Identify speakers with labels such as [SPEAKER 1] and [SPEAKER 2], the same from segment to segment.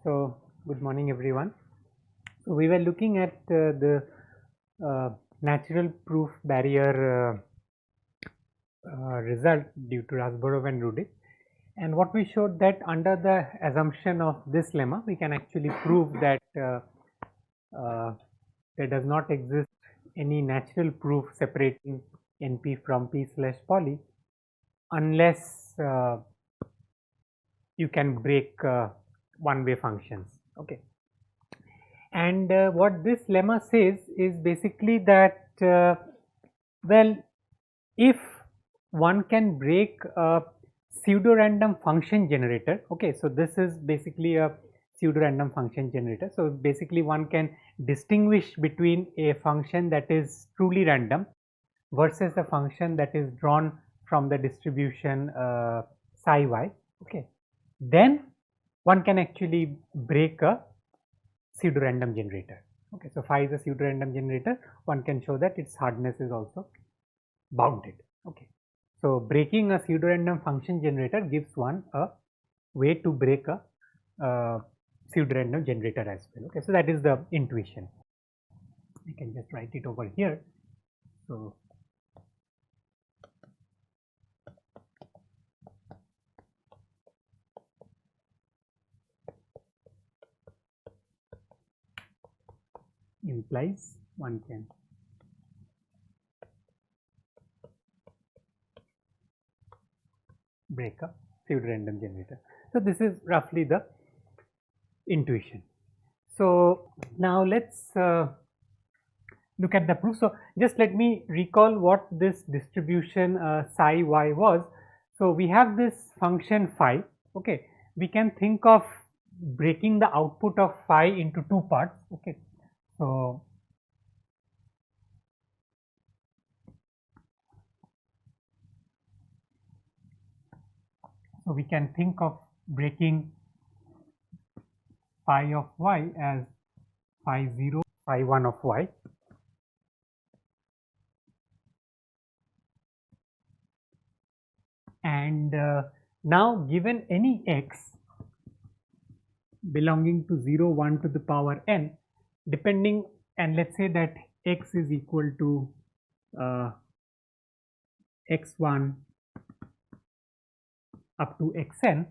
[SPEAKER 1] So good morning everyone. So we were looking at the natural proof barrier result due to Rasborov and Rudik, and what we showed that under the assumption of this lemma we can actually prove that there does not exist any natural proof separating NP from P/poly unless you can break one-way functions. Okay, and what this lemma says is basically that well, if one can break a pseudo-random function generator, okay, so this is basically a pseudo-random function generator. So basically one can distinguish between a function that is truly random versus a function that is drawn from the distribution psi y. Okay, then one can actually break a pseudo-random generator. Okay, so phi is a pseudo-random generator. One can show that its hardness is also bounded. Okay, so breaking a pseudo-random function generator gives one a way to break a pseudo-random generator as well. Okay, so that is the intuition. I can just write it over here. So implies one can break a pseudo-random generator. So this is roughly the intuition. So now let's look at the proof. So just let me recall what this distribution psi y was. So we have this function phi. Okay, we can think of breaking the output of phi into two parts. Okay, so we can think of breaking phi of y as phi 0, phi 1 of y. And now given any x belonging to 0, 1 to the power n, depending, and let's say that x is equal to x1 up to xn,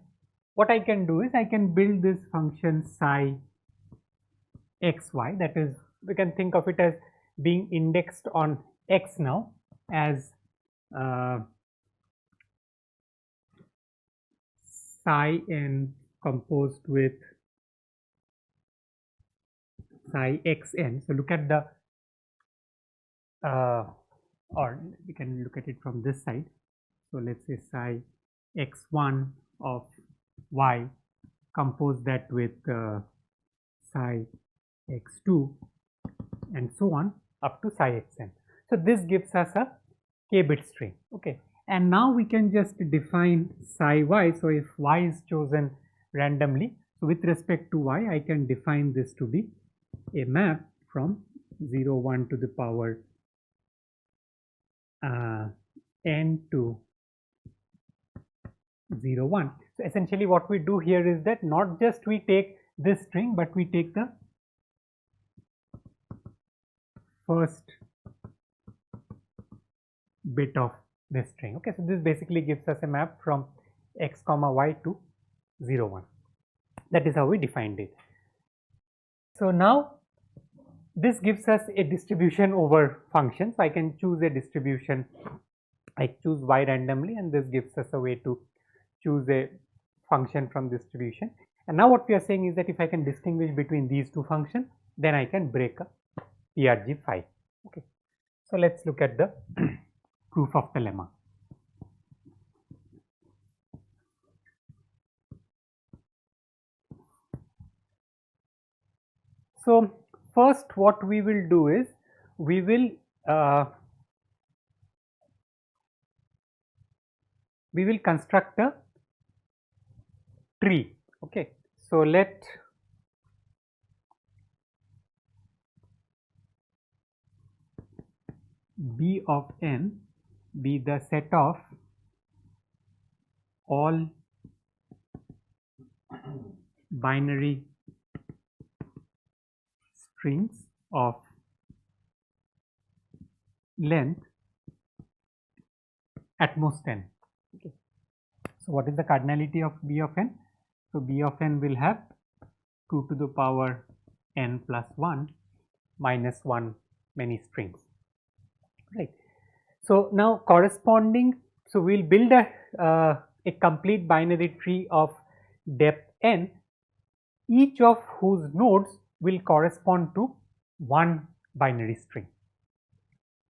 [SPEAKER 1] what I can do is I can build this function psi xy, that is, we can think of it as being indexed on x now as psi n composed with psi xn. So look at the or we can look at it from this side. So let's say psi x1 of y, compose that with psi x2 and so on up to psi xn. So this gives us a k-bit string. Okay, and now we can just define psi y. So if y is chosen randomly, so with respect to y, I can define this to be a map from 0, 1 to the power n to 0, 1. So essentially what we do here is that not just we take this string, but we take the first bit of this string. Okay, so this basically gives us a map from x comma y to 0, 1. That is how we defined it. So now this gives us a distribution over functions. I can choose a distribution. I choose y randomly, and this gives us a way to choose a function from distribution. And now what we are saying is that if I can distinguish between these two functions, then I can break a PRG phi. Okay, so let's look at the proof of the lemma. So first what we will do is we will construct a tree. Okay, so let B of n be the set of all binary strings of length at most n. Okay. So what is the cardinality of B of n? So B of n will have 2 to the power n plus 1 minus 1 many strings, right. So now corresponding, so we'll build a complete binary tree of depth n, each of whose nodes will correspond to one binary string.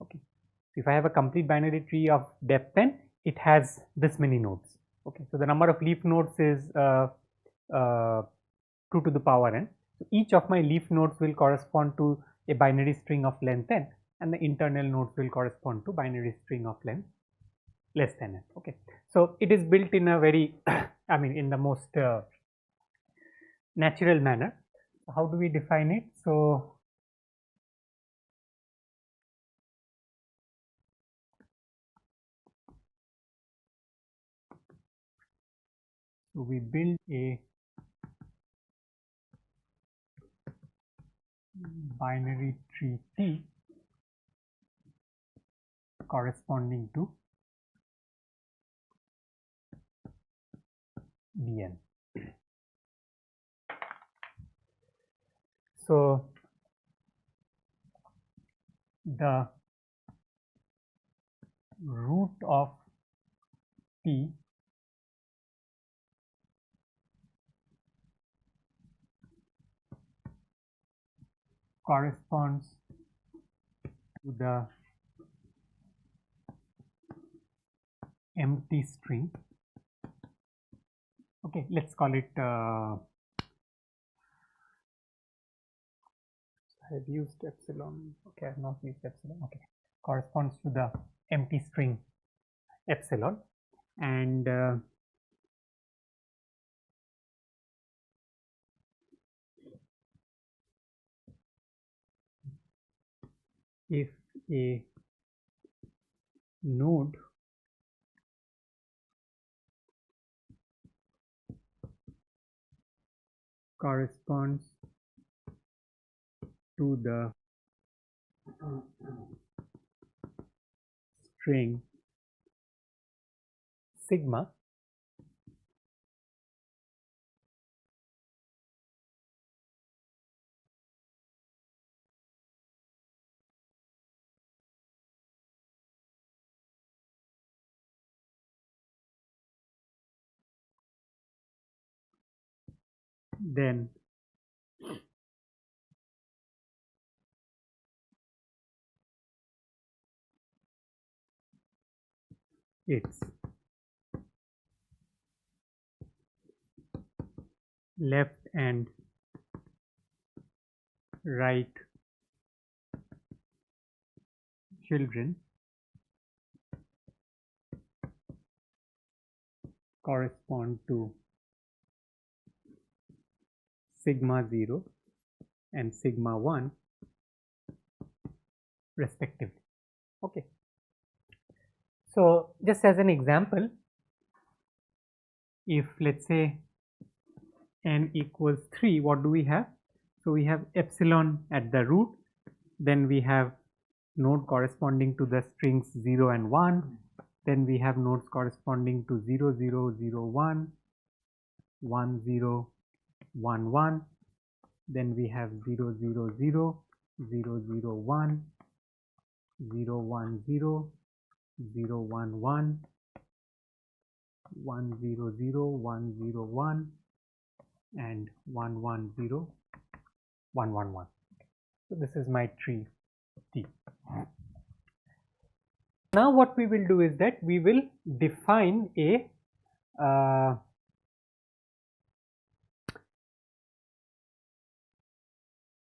[SPEAKER 1] Okay. So if I have a complete binary tree of depth n, it has this many nodes. Okay. So the number of leaf nodes is 2 to the power n. So each of my leaf nodes will correspond to a binary string of length n, and the internal nodes will correspond to binary string of length less than n. Okay. So it is built in a very I mean in the most natural manner. How do we define it? So we build a binary tree T corresponding to Bn. So the root of T corresponds to the empty string. Okay, let's call it I've used epsilon. Okay, I've not used epsilon. Okay, corresponds to the empty string epsilon, and if a node corresponds to the string sigma, then its left and right children correspond to sigma 0 and sigma 1 respectively. Okay. So just as an example, if let's say n equals 3, what do we have? So we have epsilon at the root, then we have node corresponding to the strings 0 and 1, then we have nodes corresponding to 0 0 0 1, 1 0 1 1, then we have 0 0 0 0 0 1, 0 1 0 0 1 1, 1 0 0 1 0 1, and 1 1 0 1 1 1. So this is my tree T. Now what we will do is that we will define a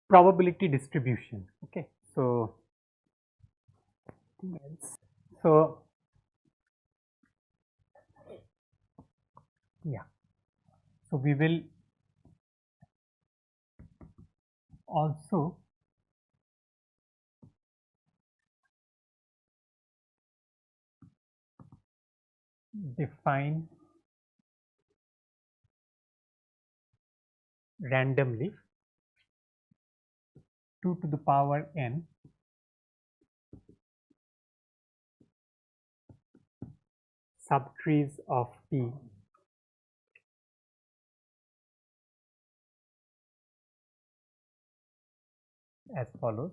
[SPEAKER 1] probability distribution. Okay, so yeah, so we will also define randomly 2 to the power n subtrees of T as follows.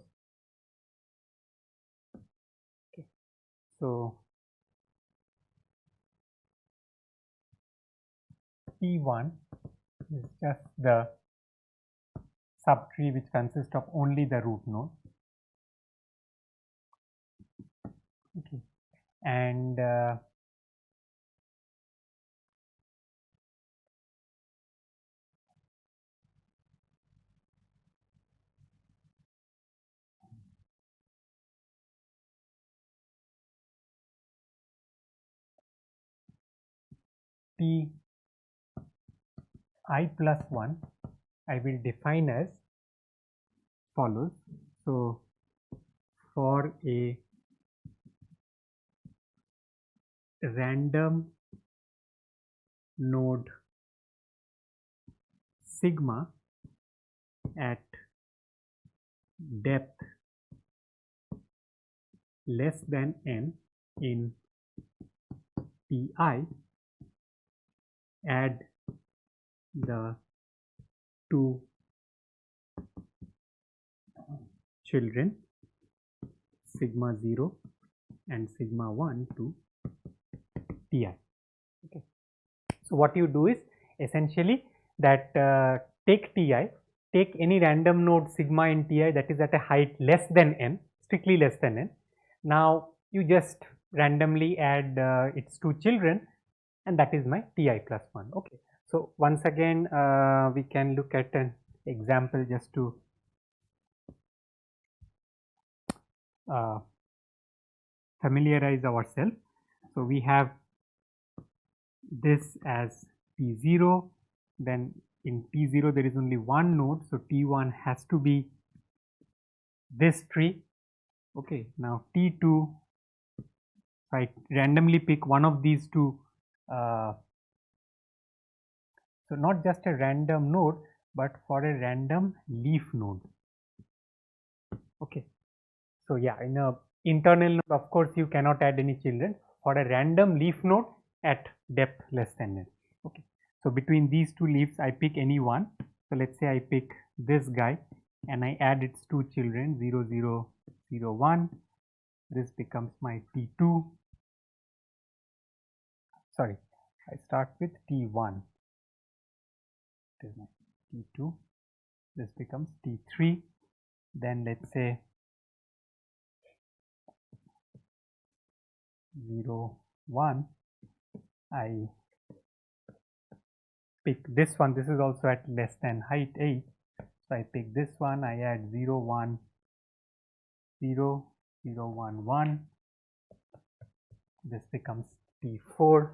[SPEAKER 1] Okay. So T1 is just the subtree which consists of only the root node. Okay. And Ti plus 1 I will define as follows. So for a random node sigma at depth less than n in Ti, add the two children sigma 0 and sigma 1 to Ti. Okay. So what you do is essentially that take Ti, take any random node sigma in Ti that is at a height less than n, strictly less than n. Now you just randomly add its two children, and that is my Ti plus 1. Okay. So once again we can look at an example just to familiarize ourselves. So we have this as T0, then in T0 there is only one node, so T1 has to be this tree. Okay, now T2, I randomly pick one of these two, so not just a random node but for a random leaf node. Okay, so yeah, in a internal node of course you cannot add any children. For a random leaf node at depth less than n. Okay, so between these two leaves I pick any one. So let's say I pick this guy and I add its two children 0 0 0 1. This becomes my T2. Sorry, I start with T1. This is my T2. This becomes T3. Then let's say 0 1. I pick this one. This is also at less than height 8. So I pick this one. I add 0 1 0 0 1 1. This becomes T4.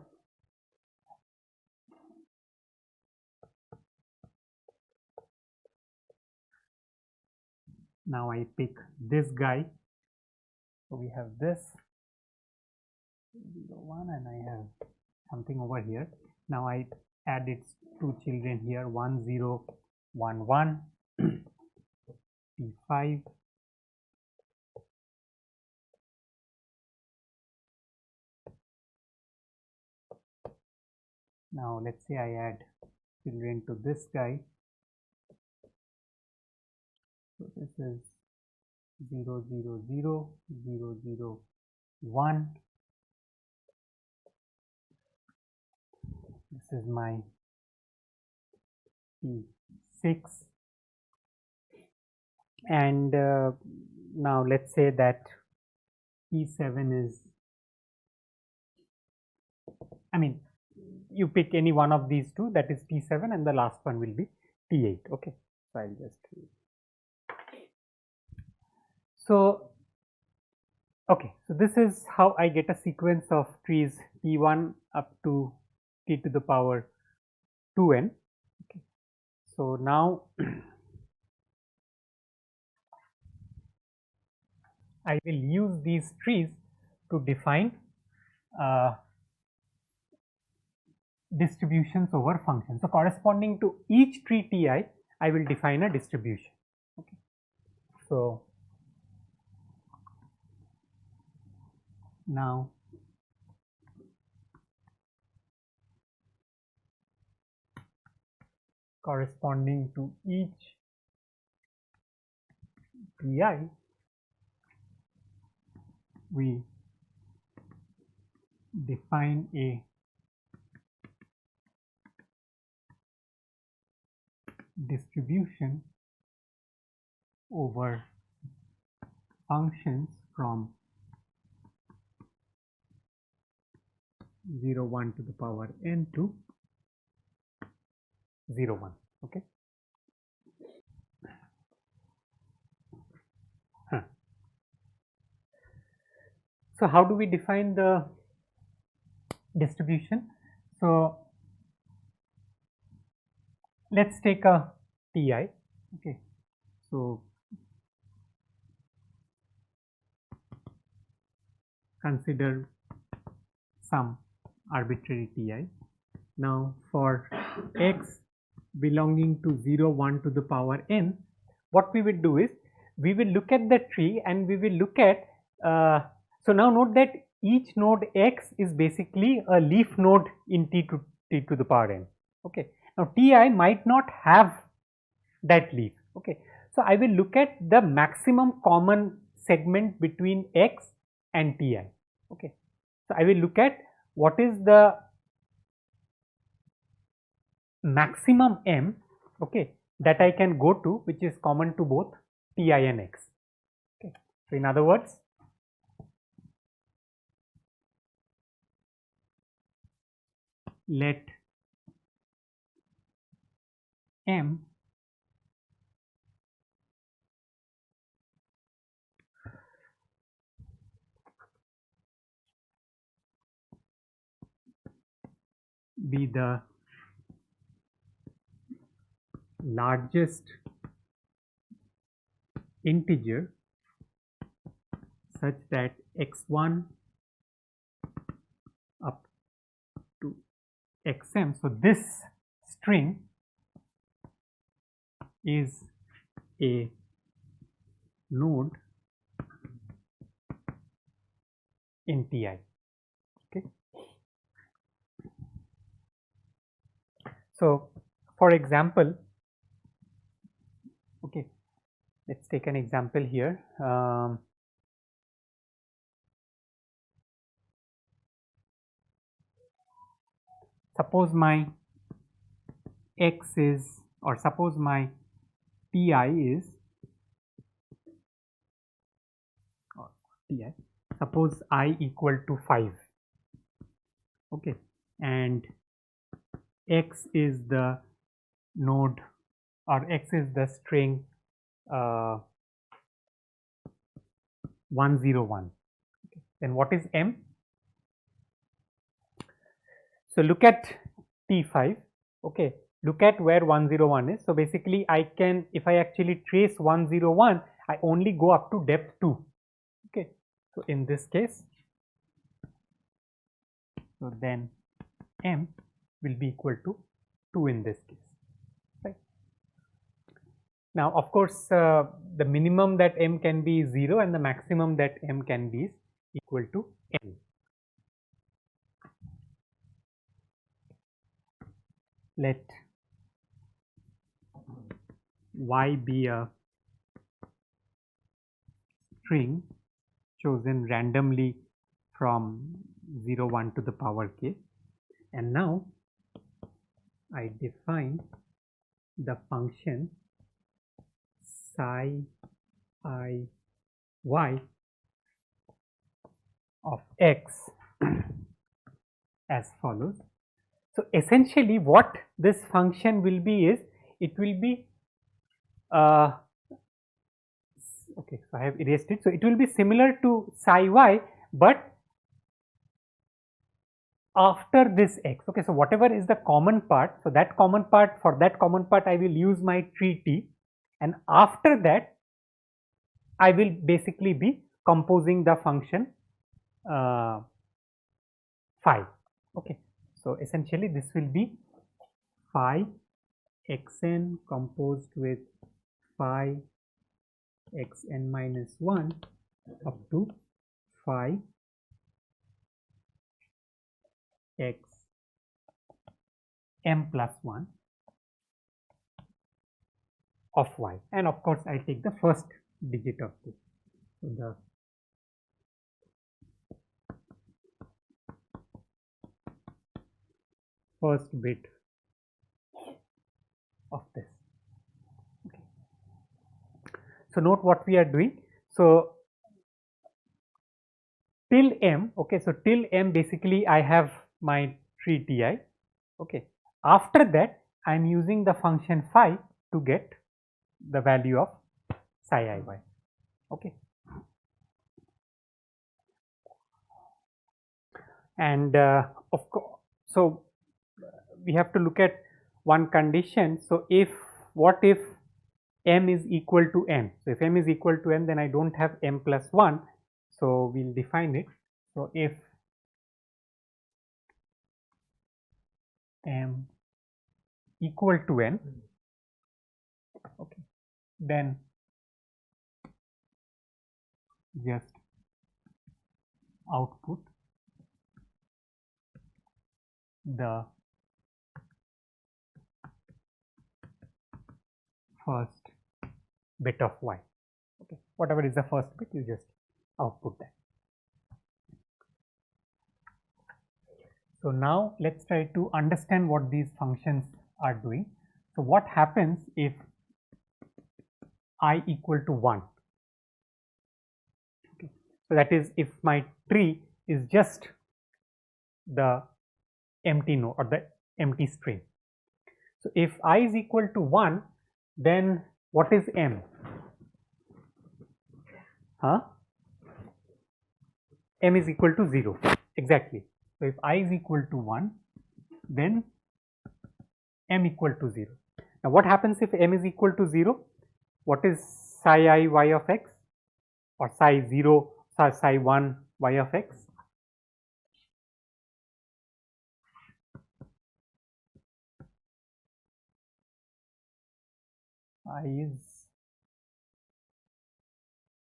[SPEAKER 1] Now I pick this guy. So we have this 0 1 and I have something over here. Now I add its two children here 1 0 1 1. T5. Now let's say I add children to this guy. So this is 0 0 0 0 0 1. This is my T6. And now let's say that T7 is, I mean, you pick any one of these two, that is T7, and the last one will be T8. Okay, so I'll just okay, so this is how I get a sequence of trees T1 up to T to the power 2n. Okay, so now I will use these trees to define distributions over functions. So corresponding to each tree Ti, I will define a distribution. Okay. So now corresponding to each Pi, we define a distribution over functions from 0, 1 to the power n to 0, 1. Okay. So how do we define the distribution? So let's take a Ti. Okay. So consider some arbitrary Ti. Now for x belonging to 0, 1 to the power n, what we will do is we will look at the tree and we will look at so now note that each node x is basically a leaf node in t to the power n. Okay. Now Ti might not have that leaf. Okay. So I will look at the maximum common segment between x and Ti. Okay. So I will look at what is the maximum m, okay, that I can go to, which is common to both Ti and x. Okay. So in other words, let m be the largest integer such that x1 up to xm. So this string is a node in Ti. Okay. So for example, okay, let's take an example here. Suppose my x is, or suppose my Pi is, suppose I equal to 5. Okay, and x is the node, or x is the string 101. Okay. Then what is m? So look at T5. Okay, look at where 101 is. So basically I can, if I actually trace 101, I only go up to depth 2. Okay, so in this case, so then m will be equal to 2 in this case. Right. Now of course the minimum that m can be is 0 and the maximum that m can be is equal to n. Let y be a string chosen randomly from 0, 1 to the power k, and now I define the function psi I y of x as follows. So essentially what this function will be is, it will be okay, so I have erased it. So it will be similar to psi y, but after this x. Okay, so whatever is the common part, so that common part, for that common part I will use my tree t, and after that I will basically be composing the function phi. Okay, so essentially this will be phi xn composed with phi xn minus 1 up to phi x m plus 1 of y, and of course I take the first digit of this. So the first bit of this. Okay. So note what we are doing. So till m, okay, so till m basically I have my tree Ti. Okay. After that I am using the function phi to get the value of psi iy. Okay. And of course, so we have to look at one condition. So if what if m is equal to n? So if m is equal to n, then I don't have m plus 1. So we'll define it. So if m equal to n, okay, then just output the first bit of y. Okay, whatever is the first bit, you just output that. So now let's try to understand what these functions are doing. So what happens if I equal to 1? Okay. So that is if my tree is just the empty node or the empty string. So if I is equal to 1, then what is m? M is equal to 0. Exactly. So if I is equal to 1, then m equal to 0. Now what happens if m is equal to 0? What is psi I y of x, or psi 0, psi 1 y of x? I is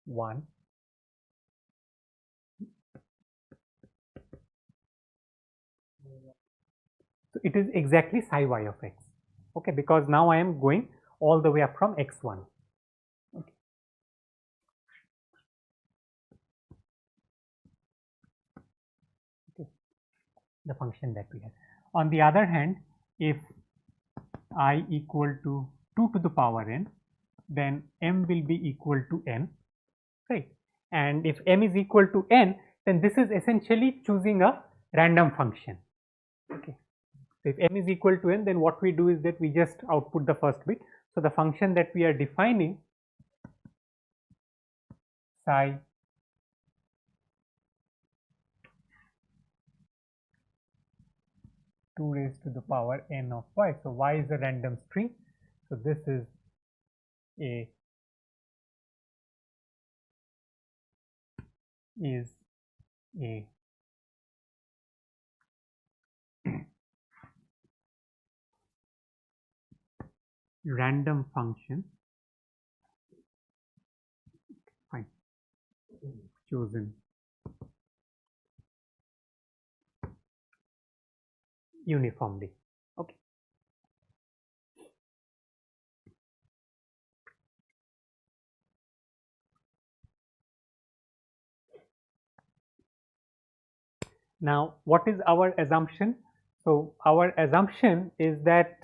[SPEAKER 1] 1. So it is exactly psi y of x. Okay, because now I am going all the way up from x1. Okay. Okay. The function that we have. On the other hand, if I equal to 2 to the power n, then m will be equal to n, right? And if m is equal to n, then this is essentially choosing a random function. Okay. So if m is equal to n, then what we do is that we just output the first bit. So the function that we are defining, psi 2 raised to the power n of y. So y is a random string. So this is a random function, fine, chosen uniformly. Okay. Now what is our assumption? So our assumption is that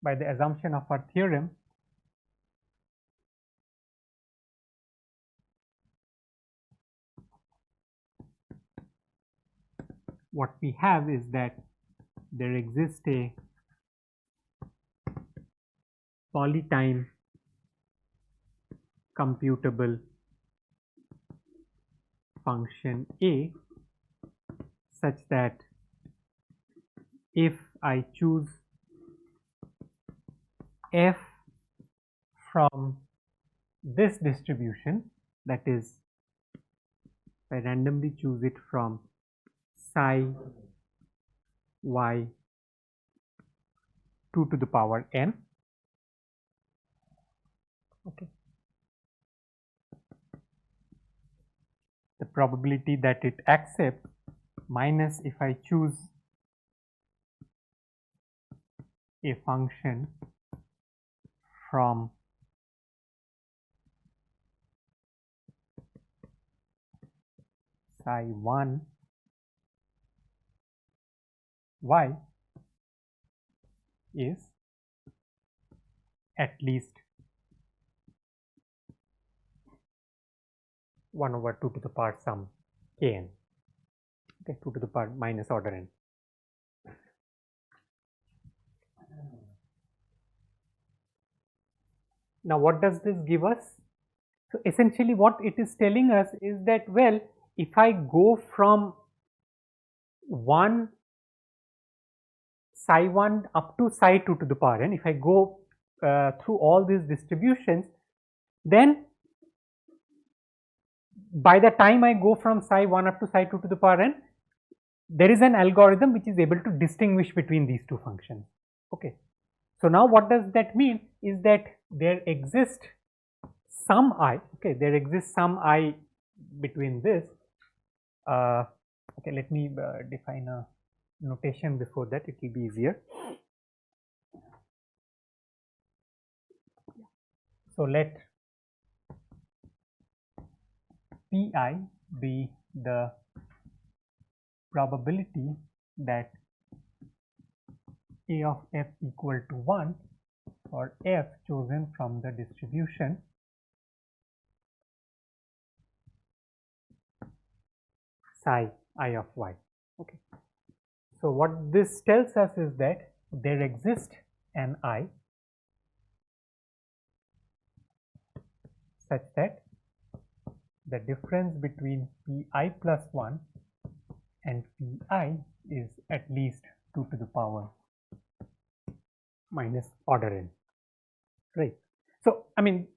[SPEAKER 1] by the assumption of our theorem, what we have is that there exists a polytime computable function A such that if I choose f from this distribution, that is, I randomly choose it from psi y 2 to the power n. Okay. The probability that it accepts minus if I choose a function from psi 1 y is at least 1 over 2 to the power sum kn, okay, 2 to the power minus order n. Now, what does this give us? So, essentially what it is telling us is that, well, if I go from 1 psi 1 up to psi 2 to the power n, if I go through all these distributions, then by the time I go from psi 1 up to psi 2 to the power n, there is an algorithm which is able to distinguish between these two functions. Okay. So, now what does that mean is that there exists some I, okay, there exists some I between this. Okay, let me define a notation before that, it will be easier. So, let Pi be the probability that A of f equal to 1 for f chosen from the distribution psi I of y. Okay. So, what this tells us is that there exists an I such that the difference between Pi plus 1 and Pi is at least 2 to the power minus order n, right. So, I mean,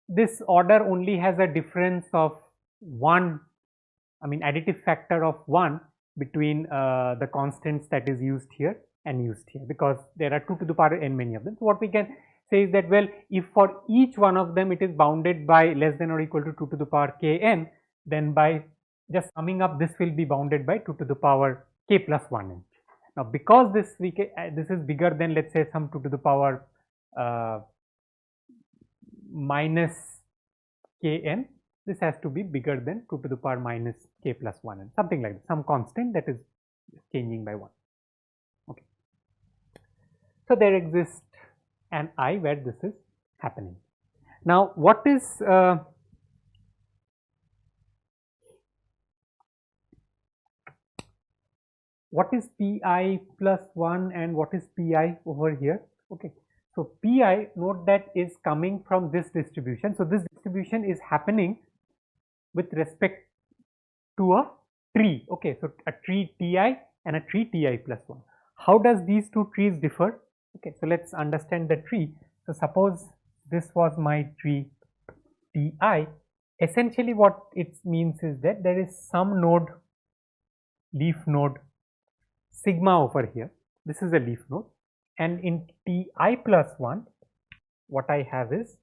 [SPEAKER 1] this order only has a difference of 1, I mean additive factor of 1 between the constants that is used here and used here, because there are 2 to the power n many of them. So, what we can say is that, well, if for each one of them it is bounded by less than or equal to 2 to the power kn, then by just summing up this will be bounded by 2 to the power k plus 1n. Now, because this this is bigger than, let us say, some 2 to the power minus kn, this has to be bigger than 2 to the power minus k plus 1n, something like that, some constant that is changing by 1. Okay. So, there exists an I where this is happening. Now, what is Pi plus 1 and what is Pi over here? Okay. So, Pi, note that, is coming from this distribution. So, this distribution is happening with respect to a tree. Okay. So, a tree Ti and a tree Ti plus 1. How does these two trees differ? Okay. So, let us understand the tree. So, suppose this was my tree Ti. Essentially what it means is that there is some node, leaf node sigma over here. This is a leaf node, and in Ti plus 1 what I have is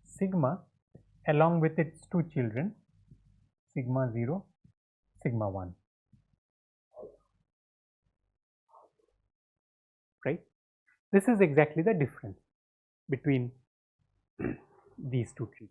[SPEAKER 1] sigma along with its two children, sigma 0, sigma 1, right. This is exactly the difference between these two trees.